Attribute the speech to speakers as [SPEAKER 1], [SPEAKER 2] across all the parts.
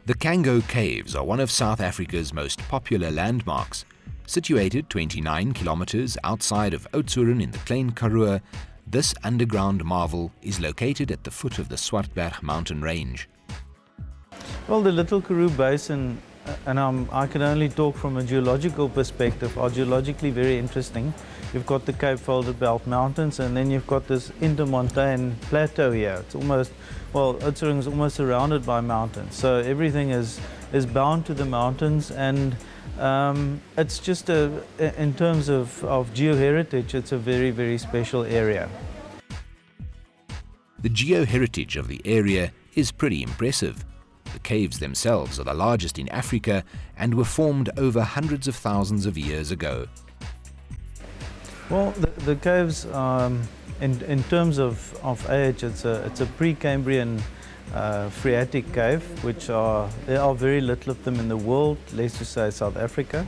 [SPEAKER 1] The Kango Caves are one of South Africa's most popular landmarks. Situated 29 kilometers outside of Oudtshoorn in the Klein Karoo, this underground marvel is located at the foot of the Swartberg mountain range.
[SPEAKER 2] Well, the Little Karoo Basin, and I can only talk from a geological perspective, are geologically very interesting. You've got the Cape Folded Belt Mountains, and then you've got this intermontane plateau here. It's almost, well, Oudtshoorn is almost surrounded by mountains, so everything is bound to the mountains, and it's just in terms of geoheritage, it's a very, very special area.
[SPEAKER 1] The geoheritage of the area is pretty impressive. The caves themselves are the largest in Africa and were formed over hundreds of thousands of years ago.
[SPEAKER 2] Well, the caves, in terms of age, it's a Precambrian phreatic cave, there are very little of them in the world, let's just say South Africa.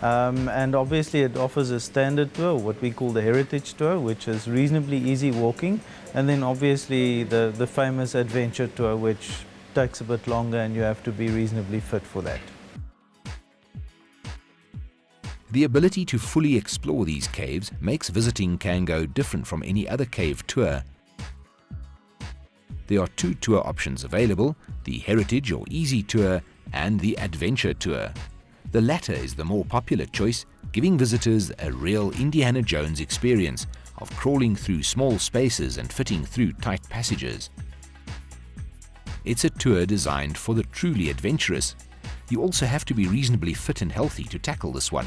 [SPEAKER 2] And obviously it offers a standard tour, what we call the heritage tour, which is reasonably easy walking, and then obviously the famous adventure tour, which takes a bit longer and you have to be reasonably fit for that.
[SPEAKER 1] The ability to fully explore these caves makes visiting Kango different from any other cave tour. There are two tour options available, the Heritage or Easy Tour and the Adventure Tour. The latter is the more popular choice, giving visitors a real Indiana Jones experience of crawling through small spaces and fitting through tight passages. It's a tour designed for the truly adventurous. You also have to be reasonably fit and healthy to tackle this one.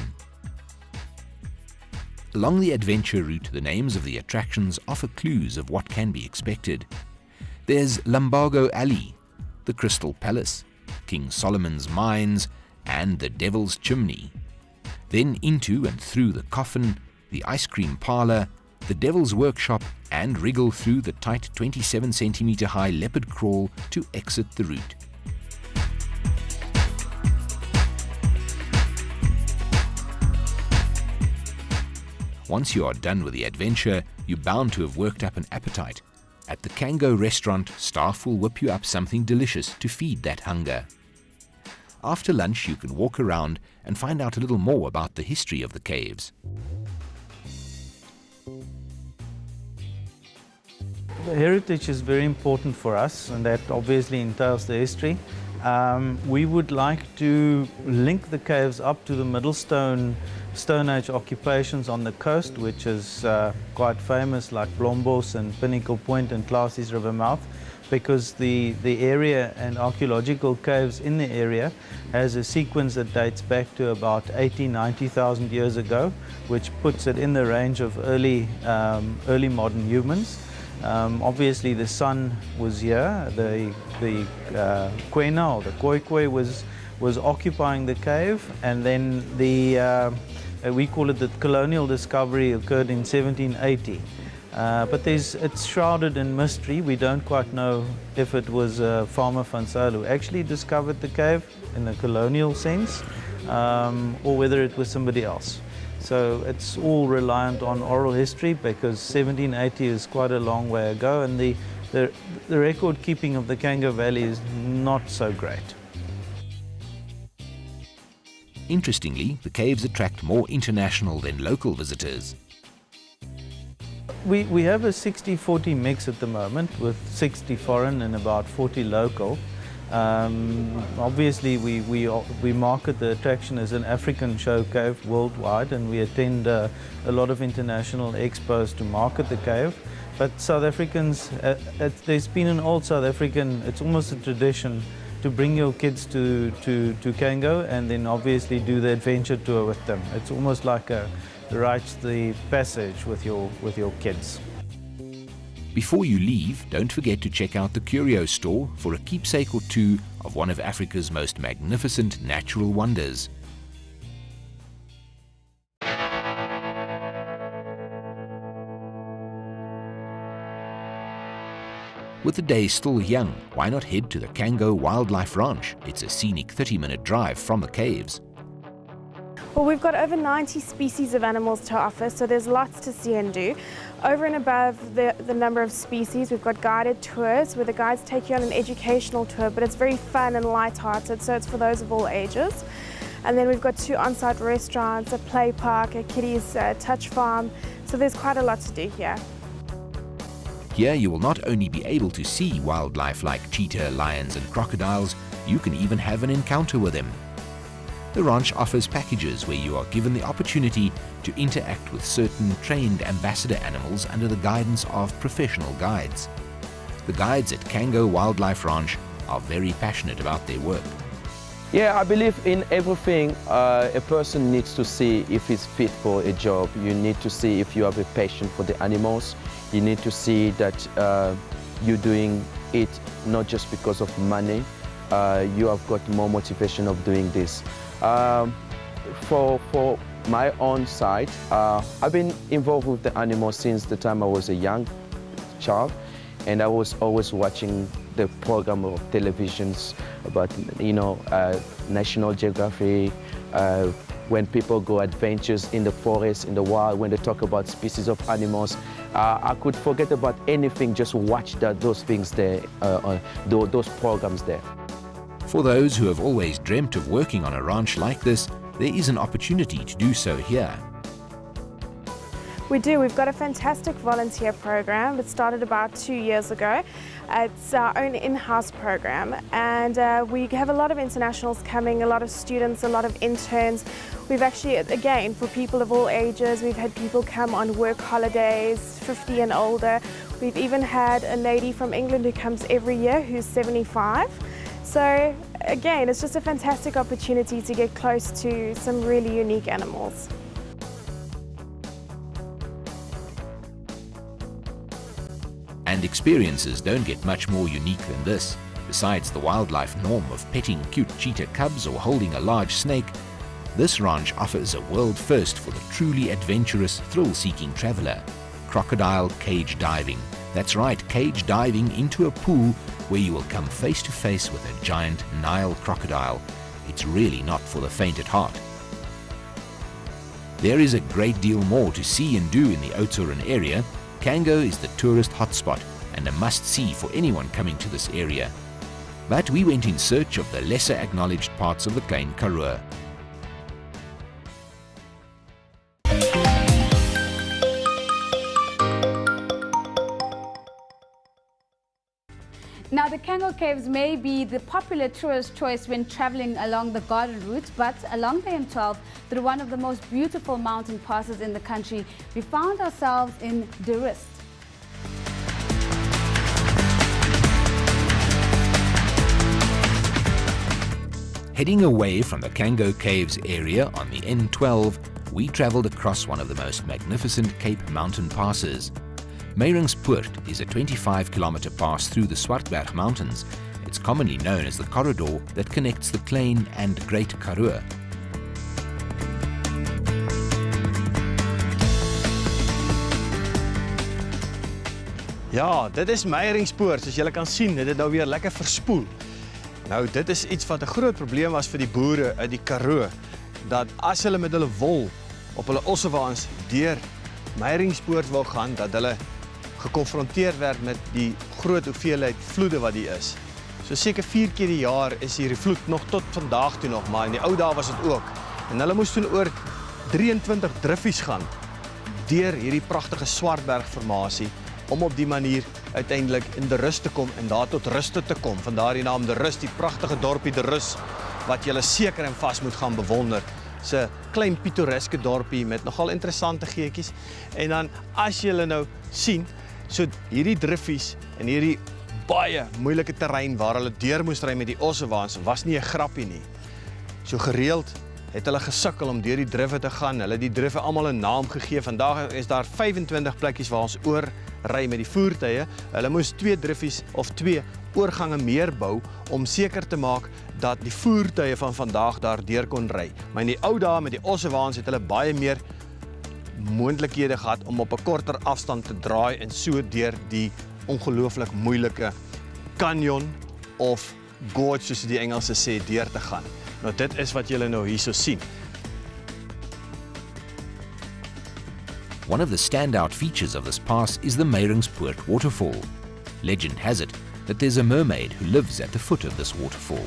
[SPEAKER 1] Along the adventure route, the names of the attractions offer clues of what can be expected. There's Lumbago Alley, the Crystal Palace, King Solomon's Mines, and the Devil's Chimney. Then into and through the Coffin, the Ice Cream Parlor, the Devil's Workshop, and wriggle through the tight 27 centimeter high leopard crawl to exit the route. Once you are done with the adventure, you're bound to have worked up an appetite. At the Kango restaurant, staff will whip you up something delicious to feed that hunger. After lunch, you can walk around and find out a little more about the history of the caves.
[SPEAKER 2] The heritage is very important for us, and that obviously entails the history. We would like to link the caves up to the Middle Stone Age occupations on the coast, which is quite famous, like Blombos and Pinnacle Point and Classy's River mouth, because the area and archaeological caves in the area has a sequence that dates back to about 80,000–90,000 years ago, which puts it in the range of early modern humans. Obviously the sun was here, the Kwena or the Khoikhoi was occupying the cave, and then we call it the colonial discovery occurred in 1780. But it's shrouded in mystery. We don't quite know if it was Farmer van Zyl who actually discovered the cave in the colonial sense, or whether it was somebody else. So it's all reliant on oral history, because 1780 is quite a long way ago, and the record keeping of the Kango Valley is not so great.
[SPEAKER 1] Interestingly, the caves attract more international than local visitors.
[SPEAKER 2] We have a 60-40 mix at the moment, with 60 foreign and about 40 local. Obviously we market the attraction as an African show cave worldwide, and we attend a lot of international expos to market the cave. But South Africans, there's been an old South African, it's almost a tradition to bring your kids to Kango and then obviously do the adventure tour with them. It's almost like a rites the passage with your kids.
[SPEAKER 1] Before you leave, don't forget to check out the curio store for a keepsake or two of one of Africa's most magnificent natural wonders. With the day still young, why not head to the Kango Wildlife Ranch? It's a scenic 30-minute drive from the caves.
[SPEAKER 3] Well, we've got over 90 species of animals to offer, so there's lots to see and do. Over and above the number of species, we've got guided tours where the guides take you on an educational tour, but it's very fun and light-hearted, so it's for those of all ages. And then we've got 2 on-site restaurants, a play park, a kiddies touch farm, so there's quite a lot to do here.
[SPEAKER 1] Here you will not only be able to see wildlife like cheetah, lions and crocodiles, you can even have an encounter with them. The ranch offers packages where you are given the opportunity to interact with certain trained ambassador animals under the guidance of professional guides. The guides at Kango Wildlife Ranch are very passionate about their work.
[SPEAKER 4] Yeah, I believe in everything a person needs to see if he's fit for a job. You need to see if you have a passion for the animals. You need to see that you're doing it not just because of money. You have got more motivation of doing this. For my own side, I've been involved with the animals since the time I was a young child, and I was always watching the program of televisions about, National Geographic, when people go adventures in the forest, in the wild, when they talk about species of animals. I could forget about anything, just watch those things there, those programs there.
[SPEAKER 1] For those who have always dreamt of working on a ranch like this, there is an opportunity to do so here.
[SPEAKER 3] We do. We've got a fantastic volunteer program. It started about 2 years ago. It's our own in-house program, and we have a lot of internationals coming, a lot of students, a lot of interns. We've actually, again, for people of all ages, we've had people come on work holidays, 50 and older. We've even had a lady from England who comes every year who's 75. So again, it's just a fantastic opportunity to get close to some really unique animals.
[SPEAKER 1] And experiences don't get much more unique than this. Besides the wildlife norm of petting cute cheetah cubs or holding a large snake, this ranch offers a world first for the truly adventurous, thrill-seeking traveler: crocodile cage diving. That's right, cage diving into a pool where you will come face to face with a giant Nile crocodile. It's really not for the faint at heart. There is a great deal more to see and do in the Oudtshoorn area. Kango is the tourist hotspot and a must-see for anyone coming to this area. But we went in search of the lesser acknowledged parts of the Klein Karoo.
[SPEAKER 5] Now, the Kango Caves may be the popular tourist choice when traveling along the garden route, but along the M12, through one of the most beautiful mountain passes in the country, we found ourselves in De Rust.
[SPEAKER 1] Heading away from the Kango Caves area on the N12, we traveled across one of the most magnificent Cape mountain passes. Meiringspoort is a 25-kilometer pass through the Swartberg Mountains. It's commonly known as the corridor that connects the Klein and Great Karoo.
[SPEAKER 6] Ja, dit is Meiringspoort. Soos julle kan sien, dit het nou weer lekker verspoel. Nou, dit is iets wat 'n groot probleem was vir die boere uit die Karoo, dat as hulle met hulle wol op hulle ossewaans deur Meiringspoort wou gaan, dat hulle gekonfronteer werd met die groot hoeveelheid vloede wat die is. So seker 4 keer die jaar is hierdie vloed nog tot vandag toe nog, maar in die ou dae was dit ook. En hulle moes toen oor 23 driffies gaan deur hierdie pragtige Swartberg-formasie om op die manier uiteindelik in De Rust te kom en daar tot ruste te kom. Vandaar die naam De Rust, die pragtige dorpie De Rust, wat julle seker en vast moet gaan bewonder. It's 'n klein pittoreske dorpie met nogal interessante geetjies. En dan as julle nou sien, so hierdie driffies en hierdie baie moeilike terrein waar hulle deur moes ry met die ossewaans was nie 'n grappie nie. So gereeld het hulle gesukkel om deur die driffe te gaan. Hulle het die driffe almal 'n naam gegee. Vandag is daar 25 plekkies waar ons oor ry met die voertuie. Hulle moes 2 driffies of 2 oorgange meer bou om seker te maak dat die voertuie van vandag daar deur kon ry. Maar in die ou dae met die ossewaans het hulle baie meer moontlikhede gehad om op 'n korter afstand te draai en so deur die ongelooflik moeilike canyon of gorge, soos die Engelse sê, deur te gaan. Nou dit is wat julle nou hierso sien.
[SPEAKER 1] One of the standout features of this pass is the Meiringspoort waterfall. Legend has it that there's a mermaid who lives at the foot of this waterfall.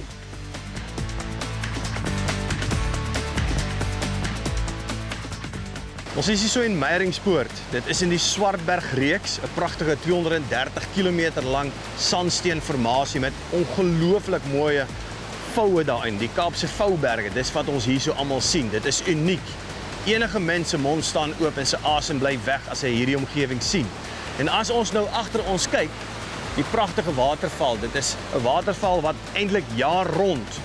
[SPEAKER 6] Ons is hier so in Meiringspoort. Dit is in die Swartbergreeks, 'n pragtige 230 km lang sandsteenformasie met ongelooflik mooie voue daarin. Die Kaapse vouberge, dis wat ons hier so almal sien. Dit is uniek. Enige mens se mond staan oop en sy asem bly weg as hy hierdie omgewing sien. En as ons nou agter ons kyk, die pragtige waterval, dit is 'n waterval wat eintlik jaar rond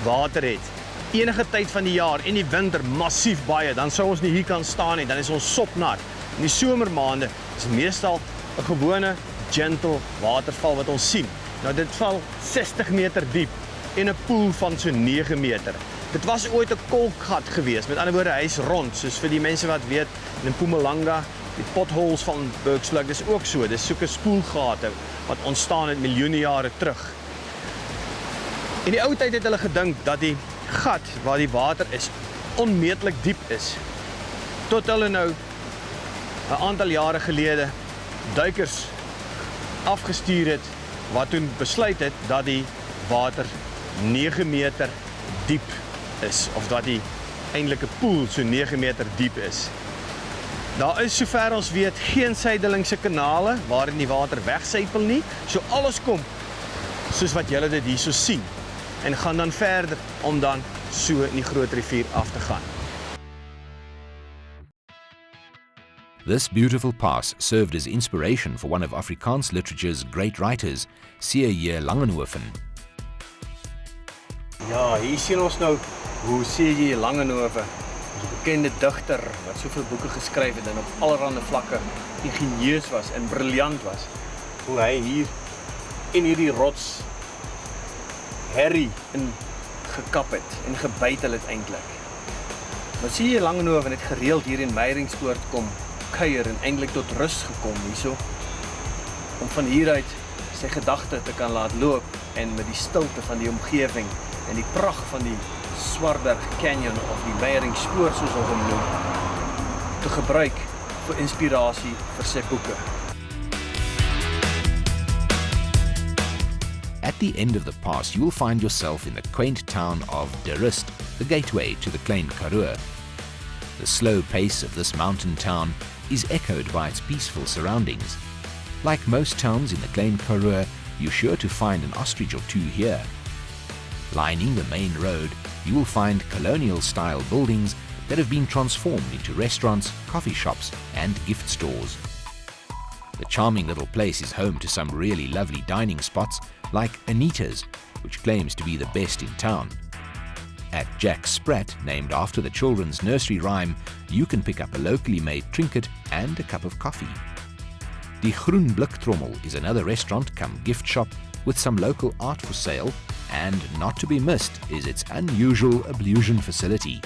[SPEAKER 6] water het. Enige tyd van die jaar, in die winter massief baie, dan sou ons nie hier kan staan nie, dan is ons sopnat. In die somermaande is meestal 'n gewone, gentle waterval wat ons sien. Nou dit val 60 meter diep en 'n poel van so 9 meter. Dit was ooit 'n kolkgat geweest, met ander woorde, hy is rond, soos vir die mense wat weet, in Mpumalanga, die potholes van Bergslug, dis ook so, dis soeke spoelgate wat ontstaan het miljoene jare terug. In die ou tyd het hulle gedink dat die gat waar die water is, onmeetlik diep is. Tot hulle nou 'n aantal jare gelede duikers afgestuur het wat toen besluit het dat die water 9 meter diep is, of dat die eintlike poel so 9 meter diep is. Daar is sover ons weet geen suidelingse kanale waarin die water wegsypel nie, so alles kom soos wat julle dit hier so sien en gaan dan verder om dan so in die groot rivier af te gaan.
[SPEAKER 1] This beautiful pass served as inspiration for one of Afrikaans literature's great writers, C.J. Langenhoven.
[SPEAKER 7] Ja, hier sien ons nou hoe C.J. Langenhoven, 'n bekende digter wat soveel boeke geskryf het en op allerlei vlakke ingenieus was en briljant was, hoe hy hier in hierdie rots herrie in gekap het en gebytel het eintlik. Maar C.J. Langenhoven het gereeld hier in Meiringspoort kom kuier en eintlik tot rus gekom hierso, om van hieruit sy gedagte te kan laat loop en met die stilte van die omgewing en die pragt van die Swartberg Canyon of die Meiringspoort soos ons hom noem, te gebruik vir inspirasie vir sy boeke.
[SPEAKER 1] At the end of the pass, you will find yourself in the quaint town of De Rust, the gateway to the Klein Karoo. The slow pace of this mountain town is echoed by its peaceful surroundings. Like most towns in the Klein Karoo, you're sure to find an ostrich or two here. Lining the main road, you will find colonial-style buildings that have been transformed into restaurants, coffee shops, and gift stores. The charming little place is home to some really lovely dining spots, like Anita's, which claims to be the best in town. At Jack Sprat, named after the children's nursery rhyme, you can pick up a locally made trinket and a cup of coffee. Die Groen Bliktrommel is another restaurant come gift shop with some local art for sale, and not to be missed is its unusual ablution facility.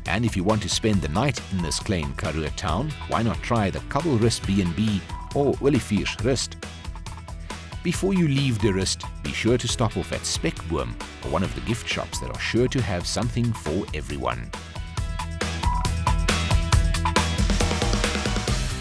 [SPEAKER 1] And if you want to spend the night in this Klein Karoo town, why not try the Kabelrust B&B or Oliviersrust? Before you leave De Rust, be sure to stop off at Spekboom, or one of the gift shops that are sure to have something for everyone.